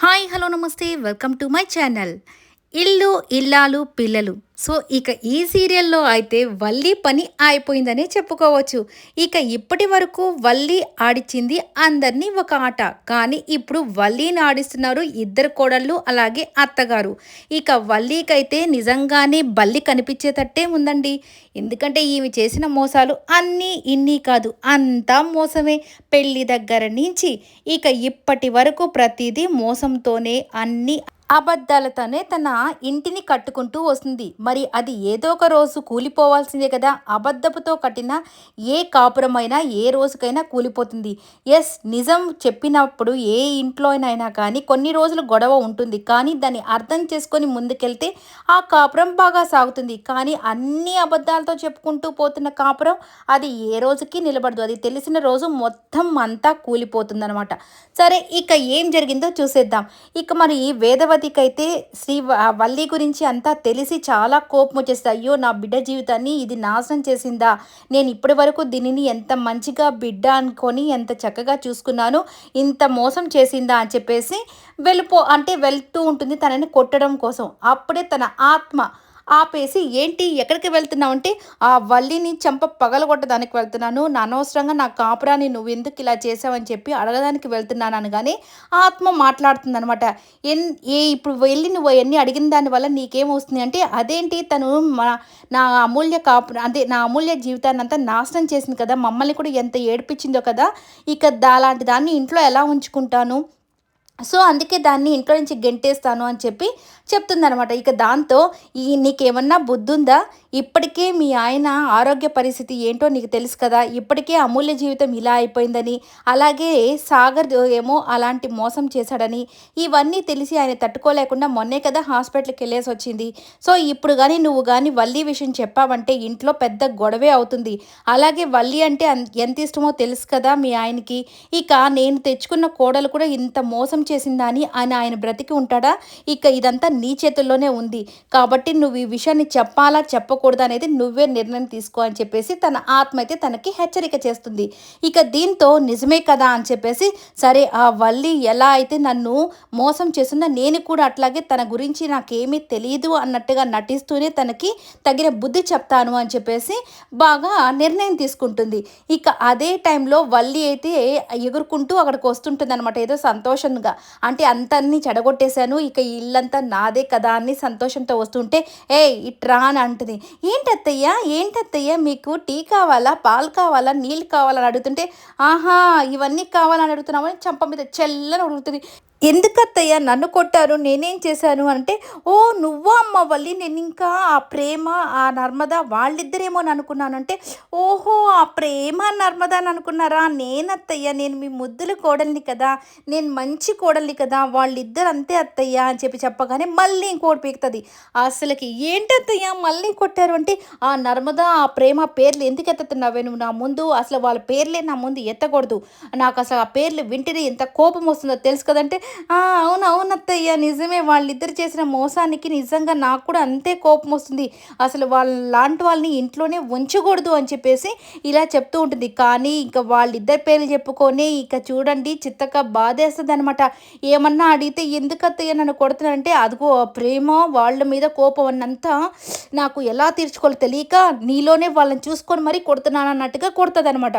Hi hello నమస్తే welcome to my channel. ఇల్లు ఇల్లాలు పిల్లలు. సో ఇక ఈ సీరియల్లో అయితే వల్లి పని అయిపోయిందనే చెప్పుకోవచ్చు. ఇక ఇప్పటి వరకు వల్లి ఆడిచ్చింది అందరినీ ఒక ఆట. కానీ ఇప్పుడు వల్లిని ఆడిస్తున్నారు ఇద్దరు కోడళ్ళు అలాగే అత్తగారు. ఇక వల్లికైతే నిజంగానే బల్లి కనిపించేటట్టే ఉందండి. ఎందుకంటే ఈమె చేసిన మోసాలు అన్నీ ఇన్ని కాదు, అంతా మోసమే. పెళ్లి దగ్గర నుంచి ఇక ఇప్పటి వరకు ప్రతిదీ మోసంతోనే అన్ని అబద్ధాలతోనే తన ఇంటిని కట్టుకుంటూ వస్తుంది. మరి అది ఏదో ఒక రోజు కూలిపోవాల్సిందే కదా! అబద్ధపుతో కట్టిన ఏ కాపురమైనా ఏ రోజుకైనా కూలిపోతుంది. యెస్, నిజం చెప్పినప్పుడు ఏ ఇంట్లోనైనా కానీ కొన్ని రోజులు గొడవ ఉంటుంది. కానీ దాన్ని అర్థం చేసుకొని ముందుకెళ్తే ఆ కాపురం బాగా సాగుతుంది. కానీ అన్ని అబద్ధాలతో చెప్పుకుంటూ పోతున్న కాపురం అది ఏ రోజుకి నిలబడదు. అది తెలిసిన రోజు మొత్తం అంతా కూలిపోతుందనమాట. సరే, ఇక ఏం జరిగిందో చూసేద్దాం. ఇక మరి వేదవతికైతే వల్లి గురించి అంతా తెలిసి చాలా కోపం వచ్చేస్తుంది. అయ్యో, నా బిడ్డ జీవితాన్ని ఇది నాశనం చేసిందా, నేను ఇప్పటి వరకు దీనిని ఎంత మంచిగా బిడ్డ అనుకొని ఎంత చక్కగా చూసుకున్నాను, ఇంత మోసం చేసిందా అని చెప్పేసి వెళ్తూ ఉంటుంది తనని కొట్టడం కోసం. అప్పుడే తన ఆత్మ ఆపేసి, ఏంటి ఎక్కడికి వెళ్తున్నావు అంటే, ఆ వల్లిని చంప పగలగొట్టడానికి వెళ్తున్నాను, నా అనవసరంగా నా కాపురాన్ని నువ్వు ఎందుకు ఇలా చేసావని చెప్పి అడగడానికి వెళ్తున్నాను అనగానే ఆత్మ మాట్లాడుతుంది అనమాట. ఇప్పుడు వెళ్ళి నువ్వు ఎన్ని అడిగిన దానివల్ల నీకేమొస్తుంది అంటే, అదేంటి తను నా అమూల్య అదే నా అమూల్య జీవితాన్ని అంతా నాశనం చేసింది కదా, మమ్మల్ని కూడా ఎంత ఏడిపించిందో కదా, ఇక అలాంటి దాన్ని ఇంట్లో ఎలా ఉంచుకుంటాను, సో అందుకే దాన్ని ఇంట్లో నుంచి గెంటేస్తాను అని చెప్పి చెప్తుందనమాట. ఇక దాంతో నీకేమన్నా బుద్ధుందా, ఇప్పటికే మీ ఆయన ఆరోగ్య పరిస్థితి ఏంటో నీకు తెలుసు కదా, ఇప్పటికే అమూల్య జీవితం ఇలా అయిపోయిందని, అలాగే సాగర్ ఏమో అలాంటి మోసం చేశాడని, ఇవన్నీ తెలిసి ఆయన తట్టుకోలేకుండా మొన్నే కదా హాస్పిటల్కి వెళ్ళేసి వచ్చింది. సో ఇప్పుడు కానీ నువ్వు కానీ వల్లి విషయం చెప్పావంటే ఇంట్లో పెద్ద గొడవే అవుతుంది. అలాగే వల్లి అంటే ఎంత ఇష్టమో తెలుసు కదా మీ ఆయనకి. ఇక నేను తెచ్చుకున్న కోడలు కూడా ఇంత మోసం చేసిందా అని ఆయన బ్రతికి ఉంటాడా? ఇక ఇదంతా నీ చేతుల్లోనే ఉంది. కాబట్టి నువ్వు ఈ విషయాన్ని చెప్పాలా చెప్పకూడదా అనేది నువ్వే నిర్ణయం తీసుకో అని చెప్పేసి తన ఆత్మ అయితే తనకి హెచ్చరిక చేస్తుంది. ఇక దీంతో నిజమే కదా అని చెప్పేసి, సరే ఆ వల్లి ఎలా అయితే నన్ను మోసం చేస్తుందో నేను కూడా అట్లాగే తన గురించి నాకేమీ తెలియదు అన్నట్టుగా నటిస్తూనే తనకి తగిన బుద్ధి చెప్తాను అని చెప్పేసి బాగా నిర్ణయం తీసుకుంటుంది. ఇక అదే టైంలో వల్లి అయితే ఎగురుకుంటూ అక్కడికి వస్తుంటుంది అనమాట, ఏదో సంతోషంగా. అంటే అంతన్ని చెడగొట్టేశాను, ఇక ఇల్లంతా నాదే కదా అని సంతోషంతో వస్తుంటే, ఇట్రా అని అంటుంది. ఏంటత్తయ్య మీకు టీ కావాలా, పాలు కావాలా, నీళ్ళు కావాలని అడుగుతుంటే, ఆహా ఇవన్నీ కావాలని అడుగుతున్నామని చంప మీద చెల్లని అడుగుతుంది. ఎందుకత్తయ్య నన్ను కొట్టారు, నేనేం చేశాను అంటే, ఓ నువ్వా అమ్మ వల్లి, నేను ఇంకా ఆ ప్రేమ ఆ నర్మద వాళ్ళిద్దరేమో అని అనుకున్నానంటే, ఓహో ఆ ప్రేమ నర్మద అని అనుకున్నారా, నేనత్తయ్య, నేను మీ ముద్దుల కోడల్ని కదా, నేను మంచి కోడల్ని కదా, వాళ్ళిద్దరు అంతే అత్తయ్య అని చెప్పి చెప్పగానే మళ్ళీ ఇంకోటి పీకుతుంది. అసలుకి ఏంటత్తయ్య మళ్ళీ కొట్టారు అంటే, ఆ నర్మద ఆ ప్రేమ పేర్లు ఎందుకు ఎత్తుతున్నావే నువ్వు నా ముందు, అసలు వాళ్ళ పేర్లే నా ముందు ఎత్తకూడదు, నాకు అసలు ఆ పేర్లు వింటేనే ఎంత కోపం వస్తుందో తెలుసు కదంటే, అవునత్తయ్య, నిజమే, వాళ్ళిద్దరు చేసిన మోసానికి నిజంగా నాకు కూడా అంతే కోపం వస్తుంది, అసలు లాంటి వాళ్ళని ఇంట్లోనే ఉంచకూడదు అని చెప్పేసి ఇలా చెప్తూ ఉంటుంది. కానీ ఇక వాళ్ళిద్దరి పేర్లు చెప్పుకొని ఇక చూడండి చిత్తక బాధేస్తుంది అనమాట. ఏమన్నా అడిగితే, ఎందుకు అత్తయ్య నన్ను కొడుతున్నానంటే, అదిగో ప్రేమ వాళ్ళ మీద కోపం అన్నంతా నాకు ఎలా తీర్చుకోవాలో తెలియక నీలోనే వాళ్ళని చూసుకొని మరీ కొడుతున్నాను అన్నట్టుగా కొడుతుంది అనమాట.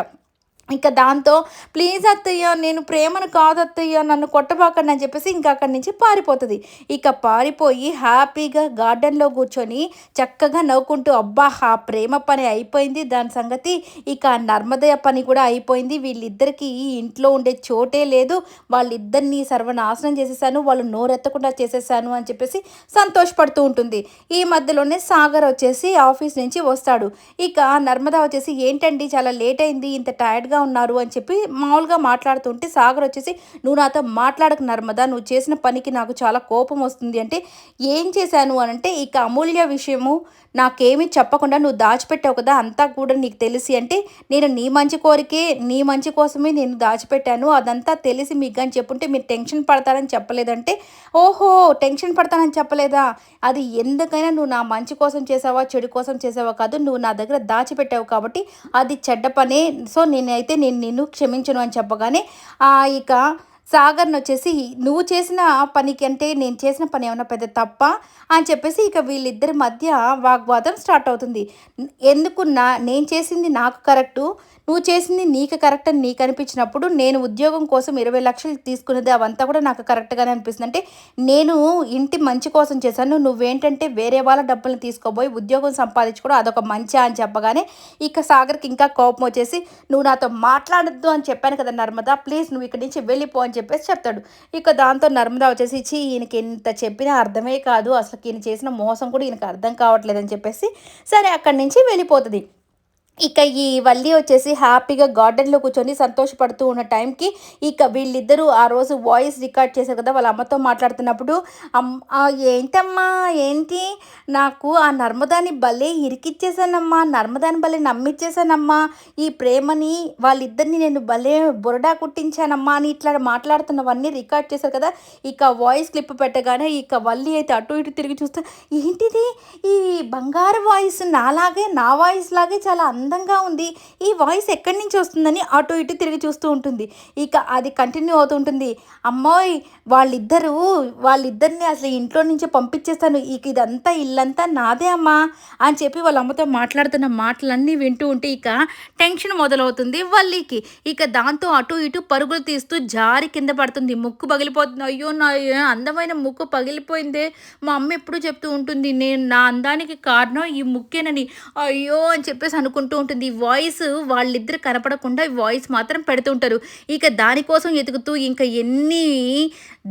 ఇక దాంతో, ప్లీజ్ అత్తయ్య, నేను ప్రేమను కాదు అత్తయ్య, నన్ను కొట్టబాకండి అని చెప్పేసి ఇంకా అక్కడి నుంచి పారిపోతుంది. ఇక పారిపోయి హ్యాపీగా గార్డెన్లో కూర్చొని చక్కగా నవ్వుకుంటూ, అబ్బా ఆ ప్రేమ పని అయిపోయింది, దాని సంగతి ఇక నర్మదయ పని కూడా అయిపోయింది, వీళ్ళిద్దరికీ ఈ ఇంట్లో ఉండే చోటే లేదు, వాళ్ళిద్దరిని సర్వనాశనం చేసేసాను, వాళ్ళు నోరెత్తకుండా చేసేసాను అని చెప్పేసి సంతోషపడుతూ ఉంటుంది. ఈ మధ్యలోనే సాగర్ వచ్చేసి ఆఫీస్ నుంచి వస్తాడు. ఇక నర్మద వచ్చేసి, ఏంటండి చాలా లేట్ అయింది, ఇంత టైర్డ్గా ఉన్నారు అని చెప్పి మామూలుగా మాట్లాడుతుంటే, సాగర్ వచ్చేసి, నువ్వు నాతో మాట్లాడకు నర్మదా, నువ్వు చేసిన పనికి నాకు చాలా కోపం వస్తుంది అంటే, ఏం చేశాను అని అంటే, ఇక అమూల్య విషయము నాకేమీ చెప్పకుండా నువ్వు దాచిపెట్టావు కదా, అంతా కూడా నీకు తెలిసి అంటే, నేను నీ మంచి కోరికే నీ మంచి కోసమే నేను దాచిపెట్టాను, అదంతా తెలిసి మీకు కానీ చెప్పుంటే మీరు టెన్షన్ పడతారని చెప్పలేదంటే, ఓహో టెన్షన్ పడతానని చెప్పలేదా, అది ఎందుకైనా నువ్వు నా మంచి కోసం చేసావా చెడు కోసం చేసావా కాదు, నువ్వు నా దగ్గర దాచిపెట్టావు కాబట్టి అది చెడ్డ పనే, సో నేను నిన్ను క్షమించను అని చెప్పగానే ఇక సాగర్‌నొచ్చేసి "నువ్వు చేసిన పనికి అంటే నేను చేసిన పని ఏమన్నా పెద్ద తప్పా?" అని చెప్పేసి ఇక వీళ్ళిద్దరి మధ్య వాగ్వాదం స్టార్ట్ అవుతుంది. ఎందుకు నేను చేసింది నాకు కరెక్టు. నువ్వు చేసింది నీకు కరెక్ట్ అని నీకు అనిపించినప్పుడు నేను ఉద్యోగం కోసం 20,00,000 తీసుకున్నది అవంతా కూడా నాకు కరెక్ట్‌గానే అనిపిస్తుంది. అంటే నేను ఇంటి మంచి కోసం చేశాను. నువ్వేంటంటే వేరే వాళ్ళ డబ్బుల్ని తీసుకోబోయి ఉద్యోగం సంపాదించుకోవడం అదొక మంచా అని చెప్పగానే ఇక సాగర్‌కి ఇంకా కోపం వచ్చేసి "నువ్వు నాతో మాట్లాడొద్దు అని చెప్పాను కదా నర్మదా! ప్లీజ్ నువ్వు ఇక్కడి నుంచి వెళ్ళిపో" అని చెప్పేసి చెప్తాడు. ఇక దాంతో నర్మదా వచ్చేసి ఛీ! ఈయనకి ఎంత చెప్పినా అర్థమే కాదు. అసలకి ఈయన చేసిన మోసం కూడా ఈయనకి అర్థం కావట్లేదని చెప్పేసి సరే అక్కడి నుంచి వెళ్ళిపోతది. ఇక ఈ వల్లి వచ్చేసి హ్యాపీగా గార్డెన్‌లో కూర్చొని సంతోషపడుతూ ఉన్న టైంకి, ఇక వీళ్ళిద్దరూ ఆ రోజు వాయిస్ రికార్డ్ చేశారు కదా! వాళ్ళ అమ్మతో మాట్లాడుతున్నప్పుడు, ఏంటమ్మా ఏంటి? నాకు ఆ నర్మదాని భలే ఇరికిచ్చేసానమ్మా! నర్మదాని భలే నమ్మిచ్చేసానమ్మా! ఈ ప్రేమని వాళ్ళిద్దరిని నేను భలే బురడా కుట్టించానమ్మా" అని ఇట్లా మాట్లాడుతున్నవన్నీ రికార్డ్ చేశారు కదా! ఇక వాయిస్ క్లిప్ పెట్టగానే ఇక వల్లి అయితే అటు ఇటు తిరిగి చూస్తే, ఏంటిది? ఈ బంగారు వాయిస్ నాలాగే నా వాయిస్ లాగే చాలా అందంగా ఉంది. ఈ వాయిస్ ఎక్కడి నుంచి వస్తుందని అటు ఇటు తిరిగి చూస్తూ ఉంటుంది. ఇక అది కంటిన్యూ అవుతూ ఉంటుంది. అమ్మోయ్! వాళ్ళిద్దరిని అసలు ఇంట్లో నుంచి పంపించేస్తాను. ఇక ఇదంతా ఇల్లంతా నాదే అమ్మా అని చెప్పి వాళ్ళ అమ్మతో మాట్లాడుతున్న మాటలన్నీ వింటూ ఉంటే ఇక టెన్షన్ మొదలవుతుంది వల్లికి. ఇక దాంతో అటు ఇటు పరుగులు తీస్తూ జారి కింద పడుతుంది. ముక్కు పగిలిపోతుంది. అయ్యో! నా అందమైన ముక్కు పగిలిపోయిందే. మా అమ్మ ఎప్పుడూ చెప్తూ ఉంటుంది. నా అందానికి కారణం ఈ ముక్కేనని. అయ్యో! అని చెప్పేసి అనుకుంటూ ఉంటుంది. ఈ వాయిస్ వాళ్ళిద్దరు కనపడకుండా ఈ వాయిస్ మాత్రం పెడుతుంటారు. ఇక దానికోసం ఎతుకుతూ ఇంకా ఎన్ని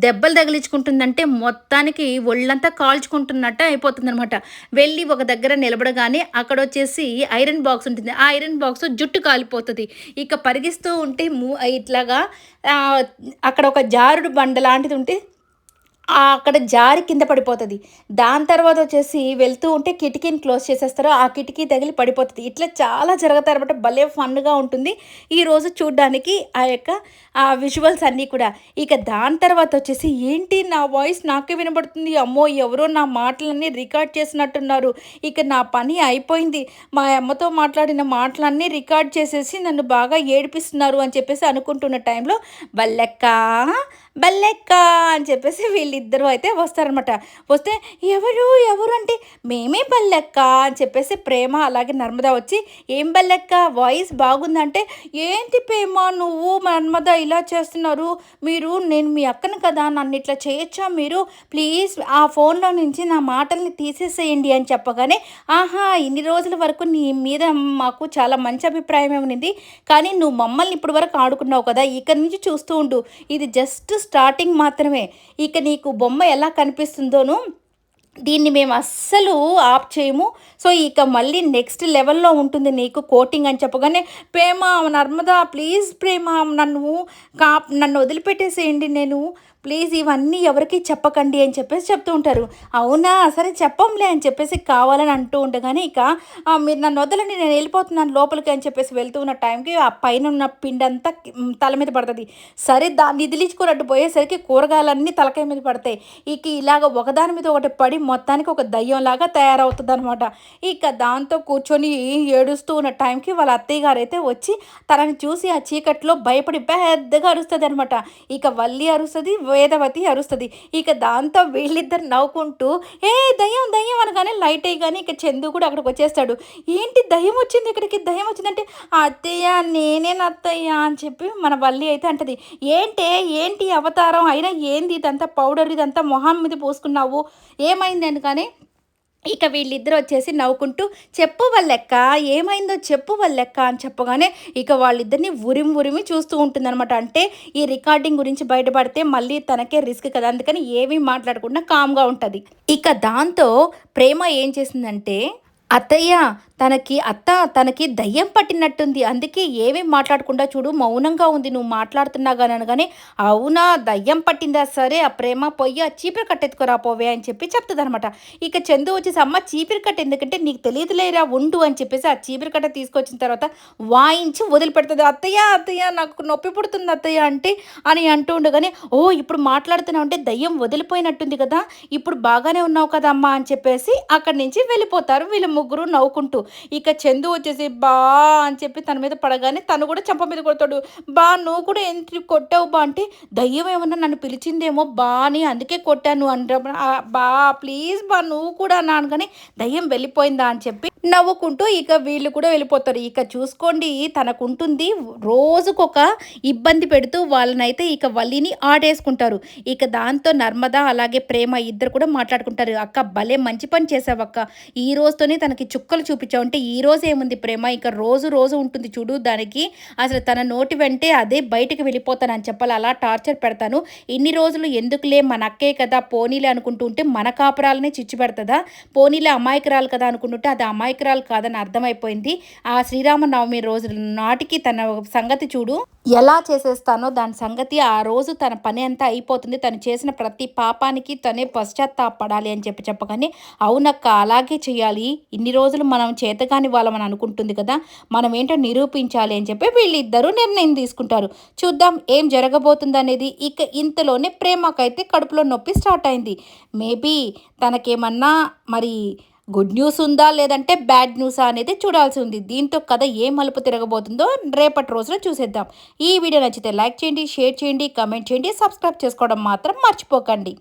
దెబ్బలు తగిలించుకుంటుందంటే మొత్తానికి ఒళ్ళంతా కాల్చుకుంటున్నట్టు అయిపోతుందనమాట. వెళ్ళి ఒక దగ్గర నిలబడగానే అక్కడొచ్చేసి ఐరన్ బాక్స్ ఉంటుంది. ఆ ఐరన్ బాక్స్ జుట్టు కాలిపోతది. ఇక పరిగిస్తూ ఉంటే ఇట్లాగా ఆహ్, అక్కడ ఒక జారుడు బండ లాంటిది ఉంటే అక్కడ జారి కింద పడిపోతది. దాని తర్వాత వచ్చేసి వెళ్తూ ఉంటే కిటికీని క్లోజ్ చేసేస్తారు. ఆ కిటికీ తగిలి పడిపోతది. ఇట్లా చాలా జరుగుతాయనమాట. భలే ఫన్‌గా ఉంటుంది. ఈరోజు చూడ్డానికి ఆ యొక్క విజువల్స్ అన్నీ కూడా. ఇక దాని తర్వాత వచ్చేసి ఏంటి నా వాయిస్ నాకే వినబడుతుంది. అమ్మో! ఎవరో నా మాటలన్నీ రికార్డ్ చేసినట్టున్నారు. ఇక నా పని అయిపోయింది. మా అమ్మతో మాట్లాడిన మాటలన్నీ రికార్డ్ చేసేసి నన్ను బాగా ఏడిపిస్తున్నారు అని చెప్పేసి అనుకుంటున్న టైంలో "బల్లెక్కా, బల్లెక్కా" అని చెప్పేసి వీళ్ళిద్దరూ అయితే వస్తారనమాట. వస్తే ఎవరు అంటే మేమే బల్లెక్క అని చెప్పేసి ప్రేమ అలాగే నర్మద వచ్చి ఏం బల్లెక్క వాయిస్ బాగుందంటే ఏంటి ప్రేమ నువ్వు నర్మద ఇలా చేస్తున్నారు నేను మీ అక్కను కదా నన్ను ఇట్లా చేయొచ్చా మీరు ప్లీజ్ ఆ ఫోన్లో నుంచి నా మాటల్ని తీసేసేయండి అని చెప్పగానే ఆహా ఇన్ని రోజుల వరకు నీ మీద మాకు చాలా మంచి అభిప్రాయమే ఉన్నింది కానీ నువ్వు మమ్మల్ని ఇప్పటి వరకు ఆడుకున్నావు కదా ఇక్కడి నుంచి చూస్తూ ఉండు ఇది జస్ట్ స్టార్టింగ్ మాత్రమే ఇక నీకు బొమ్మ ఎలా కనిపిస్తుందోను దీన్ని మేము అస్సలు ఆప్ చేయము. సో, ఇక మళ్ళీ నెక్స్ట్ లెవెల్‌లో ఉంటుంది నీకు కోటింగ్ అని చెప్పగానే, ప్రేమ నర్మదా ప్లీజ్ ప్రేమ నన్ను వదిలిపెట్టేసేయండి ప్లీజ్ ఇవన్నీ ఎవరికీ చెప్పకండి అని చెప్పేసి చెప్తూ ఉంటారు. అవునా! సరే చెప్పంలే అని చెప్పేసి కావాలని అంటూ ఉండగానే ఇక మీరు నన్ను వదలండి నేను వెళ్ళిపోతున్నాను లోపలికి అని చెప్పేసి వెళ్తూ ఉన్న టైంకి ఆ పైనున్న పిండంతా తల మీద పడతది. సరే దాన్ని ఇదిలించుకున్నట్టు పోయేసరికి కూరగాయలన్నీ తలకాయ మీద పడతాయి. ఇక ఇలాగ ఒకదాని మీద ఒకటి పడి మొత్తానికి ఒక దయ్యంలాగా తయారవుతుందనమాట. ఇక దాంతో కూర్చొని ఏడుస్తూ ఉన్న టైంకి వాళ్ళ అత్తయ్య గారైతే వచ్చి తనని చూసి ఆ చీకట్లో భయపడి పెద్దగా అరుస్తదనమాట. ఇక వల్లి అరుస్తది, వేదవతి అరుస్తది. ఇక దాంతో వీళ్ళిద్దరు నవ్వుకుంటూ దయ్యం దయ్యం అనగానే లైట్ ఎయగానే ఇక చందు కూడా అక్కడికి వచ్చేస్తాడు. ఏంటి దయ్యం వచ్చింది ఇక్కడికి దయ్యం వచ్చిందంటే అత్తయ్య నేనేనత్తయ్య అని చెప్పి మన వల్లి అయితే అంటది. ఏంటి అవతారం అయినా ఏంది ఇదంతా పౌడర్ ఇదంతా మొహం మీద పూసుకున్నావు ఏమైంది అనగానే ఇక వీళ్ళిద్దరూ వచ్చేసి నవ్వుకుంటూ చెప్పు వల్లెక్క ఏమైందో చెప్పు వల్లెక్క అని చెప్పగానే ఇక వాళ్ళిద్దరిని ఉరిమి చూస్తూ ఉంటుందన్నమాట. అంటే ఈ రికార్డింగ్ గురించి బయటపడితే మళ్ళీ తనకే రిస్క్ కదా అందుకని ఏమీ మాట్లాడకుండా కామ్గా ఉంటుంది. ఇక దాంతో ప్రేమ ఏం చేసిందంటే అత్తయ్య తనకి దయ్యం పట్టినట్టుంది అందుకే ఏమేం మాట్లాడకుండా చూడు మౌనంగా ఉంది నువ్వు మాట్లాడుతున్నా కానీ అనగానే అవునా దయ్యం పట్టిందా సరే ఆ ప్రేమ పొయ్యి ఆ చీపిరి కట్టెత్తుకురా పోవే అని చెప్పి చెప్తుందనమాట. ఇక చందు వచ్చేసి అమ్మ చీపిరి కట్ట ఎందుకంటే నీకు తెలియదులేరా ఉండు అని చెప్పేసి ఆ చీపిరి కట్ట తీసుకొచ్చిన తర్వాత వాయించి వదిలిపెడుతుంది. అత్తయ్య నాకు నొప్పి పుడుతుంది అత్తయ్య అంటే అని అంటూ ఉండగానే ఇప్పుడు మాట్లాడుతున్నావు అంటే దయ్యం వదిలిపోయినట్టుంది కదా ఇప్పుడు బాగానే ఉన్నావు కదా అమ్మ అని చెప్పేసి అక్కడి నుంచి వెళ్ళిపోతారు వీళ్ళు ముగ్గురు నవ్వుకుంటూ. ఇక చందు వచ్చేసి బా అని చెప్పి తన మీద పడగానే తను కూడా చెంప మీద కొడతాడు. బా నువ్వు కూడా ఏంటి కొట్టావు బా అంటే, దయ్యం ఏమన్నా నన్ను పిలిచిందేమో బా అని అందుకే కొట్టాను అంటప్పుడు బా ప్లీజ్ బా నువ్వు కూడా అన్నా అనగానే దయ్యం వెళ్ళిపోయిందా అని చెప్పి నవ్వుకుంటూ ఇక వీళ్ళు కూడా వెళ్ళిపోతారు. ఇక చూసుకోండి తనకుంటుంది రోజుకొక ఇబ్బంది పెడుతూ వాళ్ళనైతే ఇక వల్లిని ఆడేసుకుంటారు. ఇక దాంతో నర్మద అలాగే ప్రేమ ఇద్దరు కూడా మాట్లాడుకుంటారు. అక్క భలే మంచి పని చేసావక్క. ఈ రోజుతోనే తనకి చుక్కలు చూపించావు. అంటే ఈ రోజు ఏముంది ప్రేమ ఇక రోజు రోజు ఉంటుంది చూడు దానికి అసలు తన నోటి వెంటే అదే బయటకు వెళ్ళిపోతానని చెప్పాలి. అలా టార్చర్ పెడతాను. ఇన్ని రోజులు ఎందుకులే మన అక్కే కదా పోనీలే అనుకుంటూ ఉంటే మన కాపురాలనే చిచ్చు పెడతదా? పోనీలే అమాయకురాలు కదా అనుకుంటుంటే అది అమాయకురాలు కాదని అర్థమైపోయింది. ఆ శ్రీరామనవమి రోజు నాటికి తన సంగతి చూడు ఎలా చేసేస్తానో దాని సంగతి ఆ రోజు తన పని అంతా అయిపోతుంది. తను చేసిన ప్రతి పాపానికి తనే పశ్చాత్తాపడాలి అని చెప్పి చెప్పగానే అవునక్క అలాగే చేయాలి. ఇన్ని రోజులు మనం చేతగాని వాళ్ళమని అనుకుంటుంది కదా! మనం ఏంటో నిరూపించాలి అని చెప్పి వీళ్ళిద్దరూ నిర్ణయం తీసుకుంటారు. చూద్దాం ఏం జరగబోతుందనేది. ఇక ఇంతలోనే ప్రేమకైతే కడుపులో నొప్పి స్టార్ట్ అయింది. మేబీ తనకేమన్నా మరి గుడ్ న్యూస్ ఉందా లేదంటే బ్యాడ్ న్యూసా అనేది చూడాల్సి ఉంది. దీంతో కథ ఏ మలుపు తిరగబోతుందో రేపటి రోజున చూసేద్దాం. ఈ వీడియో నచ్చితే లైక్ చేయండి, షేర్ చేయండి, కామెంట్ చేయండి, సబ్స్క్రైబ్ చేసుకోవడం మాత్రం మర్చిపోకండి.